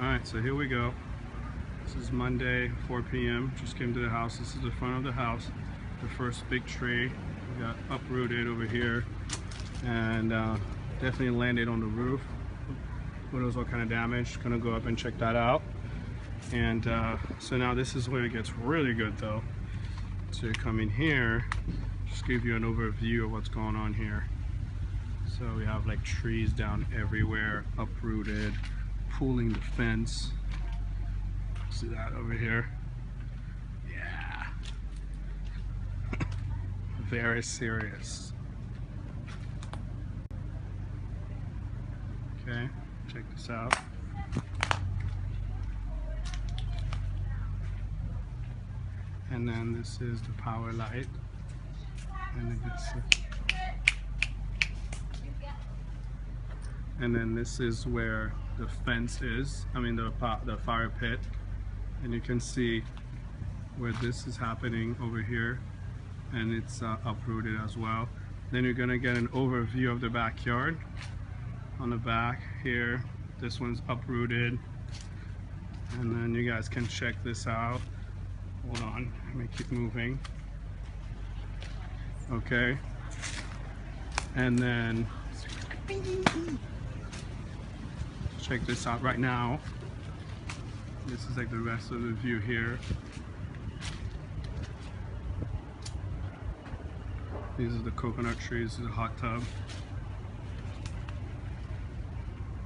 Alright, so here we go. This is Monday, 4 p.m. Just came to the house. This is the front of the house. The first big tree got uprooted over here and definitely landed on the roof. Windows all kind of damaged. Gonna go up and check that out. And so now this is where it gets really good though. So you come in here, just give you an overview of what's going on here. So we have like trees down everywhere, uprooted, pulling the fence. See that over here? Yeah. Very serious. Okay, check this out. And then this is the power light. And then this is where the fence is. I mean the fire pit. And you can see where this is happening over here, and it's uprooted as well. Then you're gonna get an overview of the backyard. On the back here, this one's uprooted. And then you guys can check this out. Hold on, let me keep moving. Okay. And then check this out right now. This is like the rest of the view here. These are the coconut trees. This is a hot tub.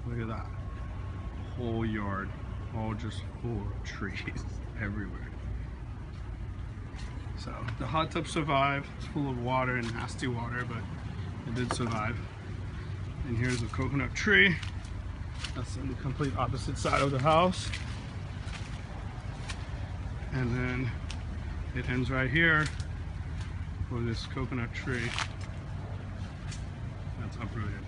Look at that. Whole yard, all just full of trees everywhere. So the hot tub survived. It's full of water and nasty water, but it did survive. And here's a coconut tree. That's on the complete opposite side of the house. And then it ends right here for this coconut tree that's uprooted.